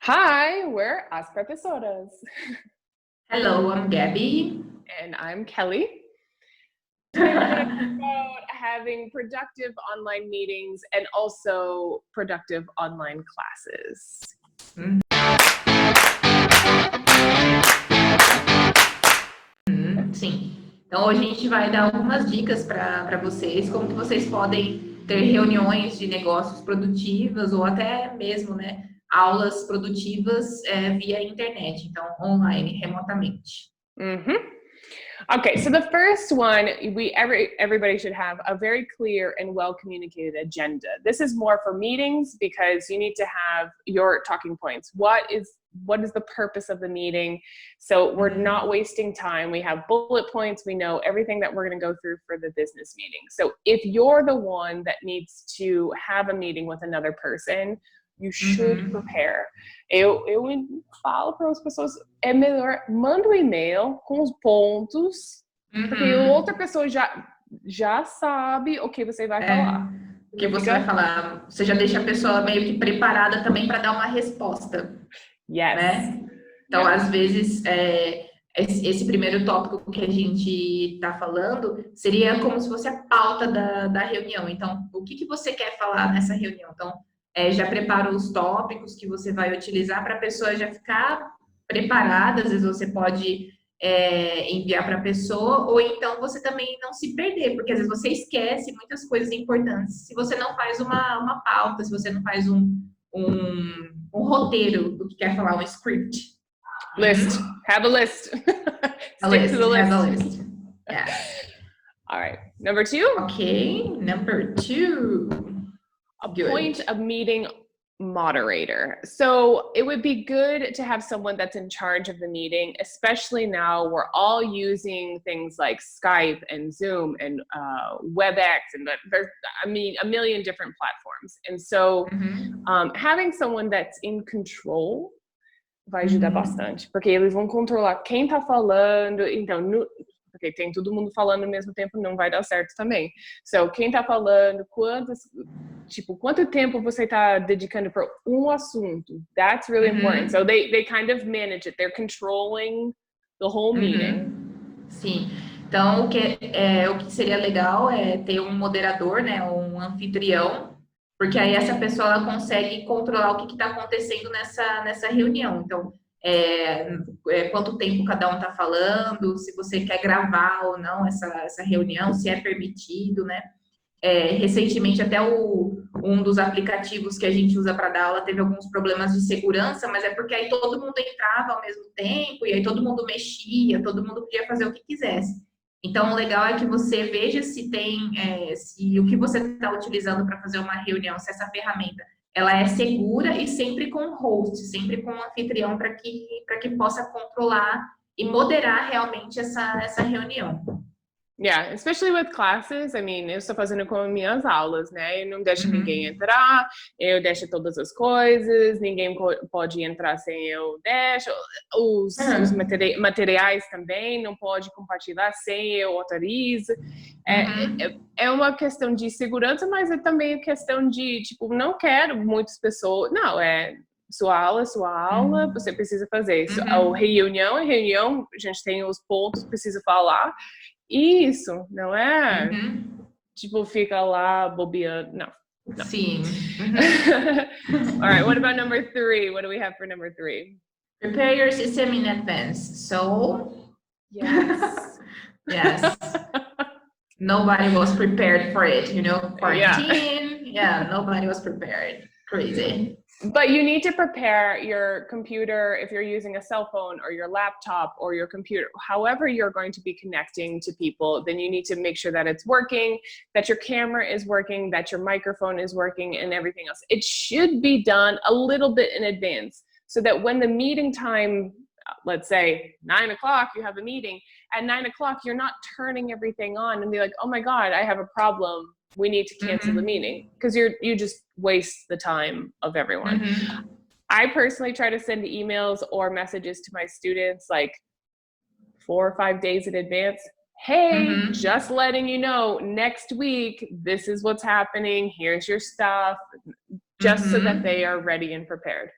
Hi, we're As Professoras. Hello, I'm Gabi. And I'm Kelly. Today we're going to talk about having productive online meetings and also productive online classes. Sim. Então, hoje a gente vai dar algumas dicas para vocês, como que vocês podem ter reuniões de negócios produtivas ou até mesmo, né, aulas produtivas via internet, então online, remotamente. Okay, so the first one, everybody should have a very clear and well-communicated agenda. This is more for meetings because you need to have your talking points. What is the purpose of the meeting? So we're not wasting time. We have bullet points. We know everything that we're going to go through for the business meeting. So if you're the one that needs to have a meeting with another person, you should prepare. Eu falo para as pessoas, é melhor, manda um e-mail com os pontos, porque outra pessoa já sabe o que você vai falar. O que você vai falar. Você já deixa a pessoa meio que preparada também para dar uma resposta. Yes. Né? Então, às vezes, esse primeiro tópico que a gente está falando seria como se fosse a pauta da reunião. Então, o que você quer falar nessa reunião? Então, já prepara os tópicos que você vai utilizar para a pessoa já ficar preparada. Às vezes você pode enviar para a pessoa, ou então você também não se perder, porque às vezes você esquece muitas coisas importantes se você não faz uma pauta, se você não faz um roteiro do que quer falar, um script. List. Have a list. Stick to the list. Have a list. Yeah. All right. Number 2? Okay. Number 2. Appoint a meeting moderator. So it would be good to have someone that's in charge of the meeting, especially now we're all using things like Skype and Zoom and WebEx, and there's, a million different platforms. And so having someone that's in control vai ajudar bastante, porque eles vão controlar quem tá falando, então, porque tem todo mundo falando ao mesmo tempo, não vai dar certo também. So, quem tá falando, quanto tempo você tá dedicando para um assunto? That's really important. So they kind of manage it. They're controlling the whole meeting. Sim. Então, o que seria legal é ter um moderador, né, um anfitrião, porque aí essa pessoa ela consegue controlar o que está acontecendo nessa reunião. Então, quanto tempo cada um está falando, se você quer gravar ou não essa reunião, se é permitido, né? Recentemente, até um dos aplicativos que a gente usa para dar aula teve alguns problemas de segurança, mas é porque aí todo mundo entrava ao mesmo tempo, e aí todo mundo mexia, todo mundo podia fazer o que quisesse. Então, o legal é que você veja se se o que você está utilizando para fazer uma reunião, se essa ferramenta ela é segura e sempre com host, sempre com um anfitrião para que possa controlar e moderar realmente essa reunião. Yeah, especially with classes. I mean, eu estou fazendo com minhas aulas, né? Eu não deixo ninguém entrar, eu deixo todas as coisas, ninguém pode entrar sem eu deixo. Os materiais também não pode compartilhar sem eu autorizo. É uma questão de segurança, mas é também questão de, não quero muitas pessoas. Não, sua aula, você precisa fazer. A reunião, a gente tem os pontos, precisa falar. Isso, não é? Fica lá bobeando. No. Sim. All right, what about number 3? What do we have for number 3? Prepare your system in advance. So, yes. Yes. Nobody was prepared for it, quarantine. Yeah, nobody was prepared. Crazy. But you need to prepare your computer if you're using a cell phone or your laptop or your computer, however you're going to be connecting to people, then you need to make sure that it's working, that your camera is working, that your microphone is working, and everything else. It should be done a little bit in advance so that when the meeting time, let's say 9 o'clock, you have a meeting, at 9 o'clock, you're not turning everything on and be like, oh my God, I have a problem. We need to cancel the meeting, because you just waste the time of everyone. I personally try to send emails or messages to my students like 4 or 5 days in advance. Hey, just letting you know, next week, this is what's happening. Here's your stuff, just so that they are ready and prepared.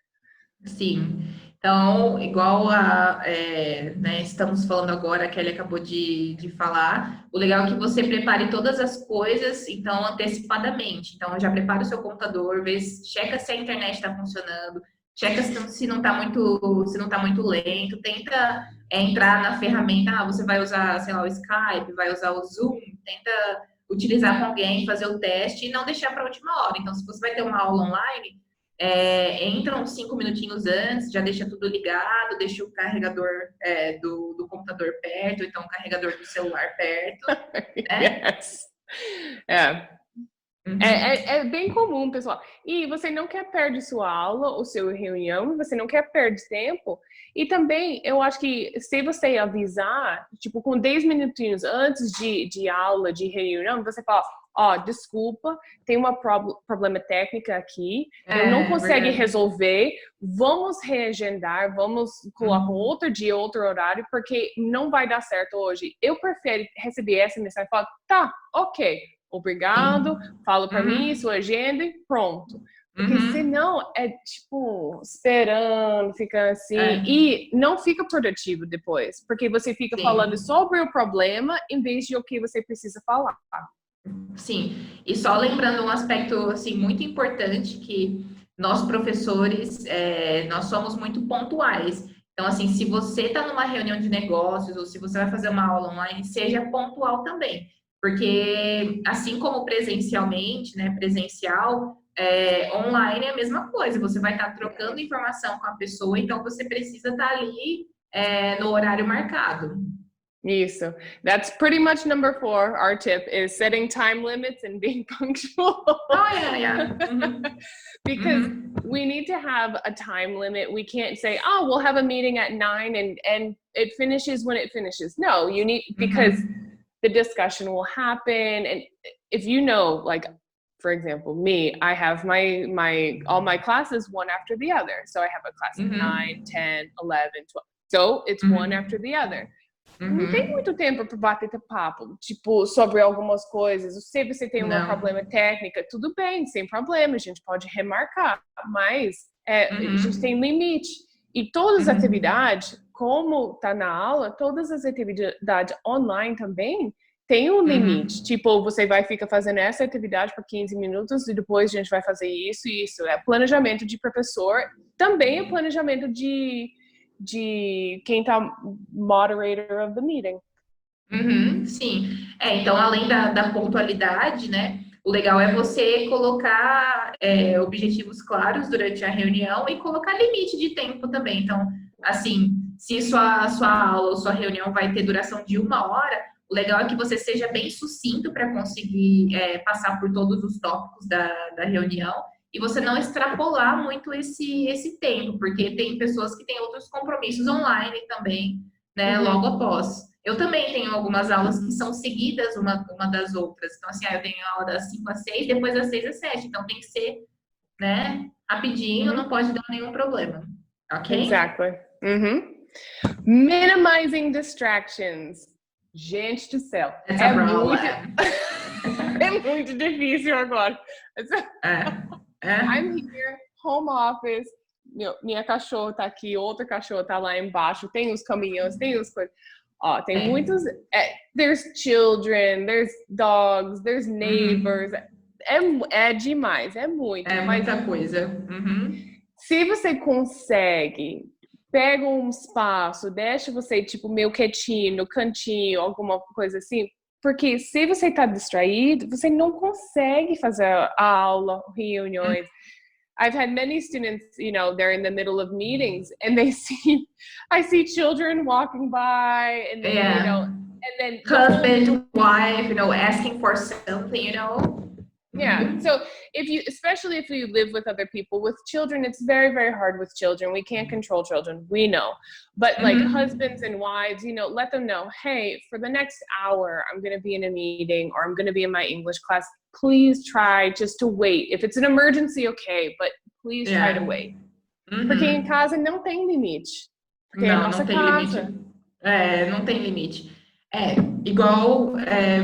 Sim. Então, igual né, estamos falando agora, a Kelly acabou de falar, o legal é que você prepare todas as coisas, então, antecipadamente. Então, já prepara o seu computador, checa se a internet está funcionando, checa se não está se não tá muito lento, tenta entrar na ferramenta, você vai usar, sei lá, o Skype, vai usar o Zoom, tenta utilizar com alguém, fazer o teste e não deixar para a última hora. Então, se você vai ter uma aula online, entra uns 5 minutinhos antes, já deixa tudo ligado, deixa o carregador do computador perto, então o carregador do celular perto, né? Yes. É. É bem comum, pessoal. E você não quer perder sua aula ou sua reunião, você não quer perder tempo. E também, eu acho que se você avisar, tipo, com 10 minutinhos antes de aula, de reunião, você fala, desculpa, tem uma problema técnico aqui, eu não consigo Verdade. resolver, vamos reagendar, vamos colocar outro dia, outro horário, porque não vai dar certo hoje. Eu prefiro receber essa mensagem e falar, tá, ok, obrigado, fala para mim, sua agenda e pronto. Porque senão é tipo, esperando, fica assim, e não fica produtivo depois, porque você fica falando sobre o problema em vez de o que você precisa falar. Sim, e só lembrando um aspecto assim muito importante que nós professores nós somos muito pontuais. Então assim, se você está numa reunião de negócios ou se você vai fazer uma aula online, seja pontual também, porque assim como presencialmente, né, presencial, online é a mesma coisa. Você vai estar trocando informação com a pessoa, então você precisa estar ali no horário marcado. Isso. That's pretty much number 4. Our tip is setting time limits and being punctual. Oh, yeah. Because we need to have a time limit. We can't say, we'll have a meeting at 9 and it finishes when it finishes. No, you need, because the discussion will happen. And if you know, like, for example, me, I have all my classes one after the other. So I have a class at 9, 10, 11, 12. So it's one after the other. Não tem muito tempo para bater papo, tipo, sobre algumas coisas. Se você tem um problema técnico, tudo bem, sem problema, a gente pode remarcar, mas a gente tem limite. E todas as atividades, como está na aula, todas as atividades online também tem um limite. Tipo, você vai ficar fazendo essa atividade por 15 minutos e depois a gente vai fazer isso e isso. É planejamento de professor, também é planejamento de quem tá moderator of the meeting. Sim. Então, além da pontualidade, né? O legal é você colocar objetivos claros durante a reunião e colocar limite de tempo também. Então, assim, se sua aula ou sua reunião vai ter duração de 1 hora, o legal é que você seja bem sucinto para conseguir passar por todos os tópicos da reunião e você não extrapolar muito esse tempo, porque tem pessoas que têm outros compromissos online também, né, logo após. Eu também tenho algumas aulas que são seguidas uma das outras. Então, assim, eu tenho aula das 5 às 6, depois das 6 às 7. Então, tem que ser, né, rapidinho, não pode dar nenhum problema. Ok? Exactly. Minimizing distractions. Gente do céu. É muito difícil agora. I'm here, home office. Minha cachorra tá aqui, outra cachorra tá lá embaixo. Tem os caminhões, tem as coisas. Tem muitos. There's children, there's dogs, there's neighbors. É demais, é muito. Muita coisa. Se você consegue, pega um espaço, deixa você, tipo, meio quietinho, no cantinho, alguma coisa assim. Porque se você tá distraído, você não consegue fazer a aula, reuniões. I've had many students, they're in the middle of meetings and I see children walking by and then, and then husband, wife, asking for something, Yeah. So especially if you live with other people, with children, it's very, very hard with children. We can't control children. We know. But like husbands and wives, let them know, hey, for the next hour, I'm going to be in a meeting or I'm going to be in my English class. Please try just to wait. If it's an emergency, okay, but please try to wait. Porque em casa não tem limite. Porque não, é nossa não tem casa. Limite. Não tem limite. Igual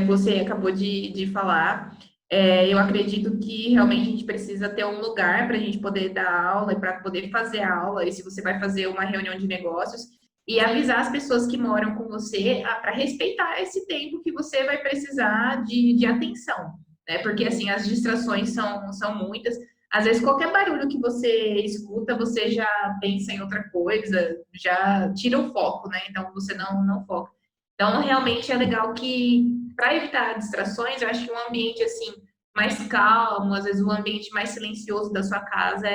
você acabou de falar, Eu acredito que realmente a gente precisa ter um lugar para a gente poder dar aula e para poder fazer a aula. E se você vai fazer uma reunião de negócios, e avisar as pessoas que moram com você para respeitar esse tempo que você vai precisar de atenção, né? Porque assim, as distrações são muitas. Às vezes, qualquer barulho que você escuta, você já pensa em outra coisa, já tira o foco, né? Então, você não foca. Então, realmente é legal que, para evitar distrações, eu acho que um ambiente assim mais calmo, às vezes o ambiente mais silencioso da sua casa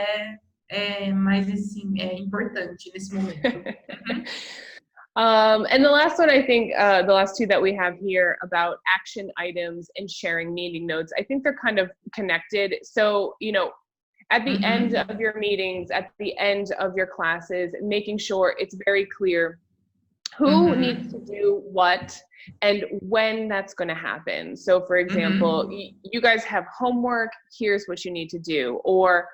é mais assim, é importante nesse momento. Uhum. And the last one, I think, the last two that we have here about action items and sharing meeting notes, I think they're kind of connected. So, at the end Uhum. of your meetings, at the end of your classes, making sure it's very clear who needs to Uhum. do what and when that's going to happen. So, for example, Uhum. you guys have homework, here's what you need to do. Or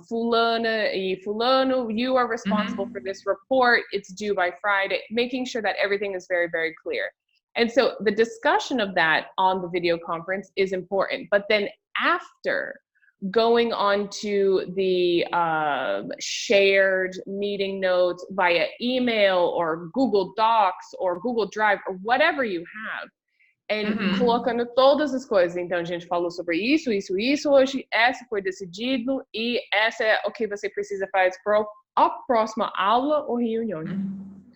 fulana e fulano, you are responsible for Uhum. this report, it's due by Friday, making sure that everything is very, very clear. And so the discussion of that on the video conference is important. But then after, going on to the shared meeting notes via email or Google Docs or Google Drive or whatever you have, and Uhum. colocando todas as coisas. Então, a gente falou sobre isso hoje, essa foi decidido e essa é o que você precisa fazer para a próxima aula ou reunião.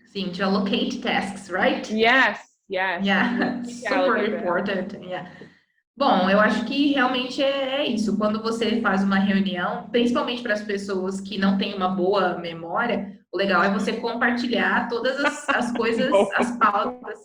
Sim, to allocate tasks, right? Yes, yes. Yeah, super important. Yeah. Bom, eu acho que realmente é isso. Quando você faz uma reunião, principalmente para as pessoas que não têm uma boa memória, o legal é você compartilhar todas as coisas, as pautas,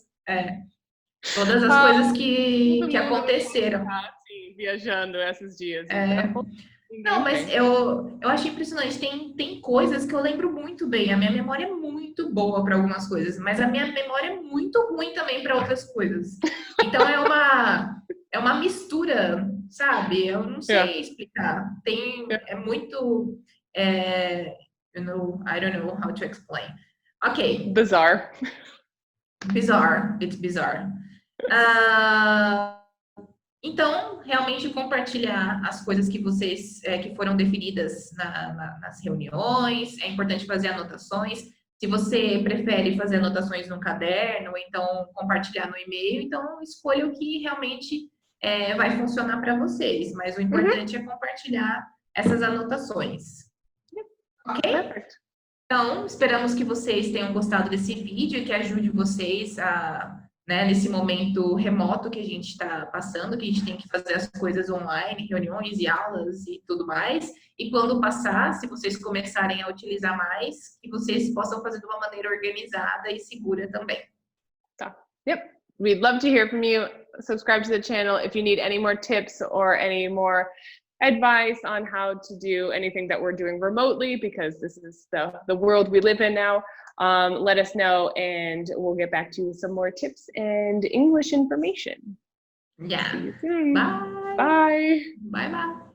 todas as coisas Todo que mundo aconteceram. está assim, viajando esses dias, É, então não, ninguém mas tem. eu achei impressionante. Tem coisas que eu lembro muito bem. A minha memória é muito boa para algumas coisas, mas a minha memória é muito ruim também para outras coisas. Então é uma mistura, sabe? Eu não Yeah, sei explicar. yeah. É muito, é, I don't know how to explain. Ok, Bizarre. bizarre, it's bizarre. Ah, então, realmente compartilhar as coisas que vocês que foram definidas nas reuniões, é importante fazer anotações. Se você prefere fazer anotações no caderno, ou então compartilhar no e-mail, então escolha o que realmente vai funcionar para vocês. Mas o importante é compartilhar essas anotações. Ok? Perfect. Então, esperamos que vocês tenham gostado desse vídeo e que ajude vocês né, nesse momento remoto que a gente está passando, que a gente tem que fazer as coisas online, reuniões e aulas e tudo mais. E quando passar, se vocês começarem a utilizar mais, que vocês possam fazer de uma maneira organizada e segura também. So, yep. We'd love to hear from you. Subscribe to the channel if you need any more tips or any more advice on how to do anything that we're doing remotely, because this is the world we live in now. Let us know and we'll get back to you with some more tips and English information. Yeah. See you soon. Bye. Bye. Bye bye.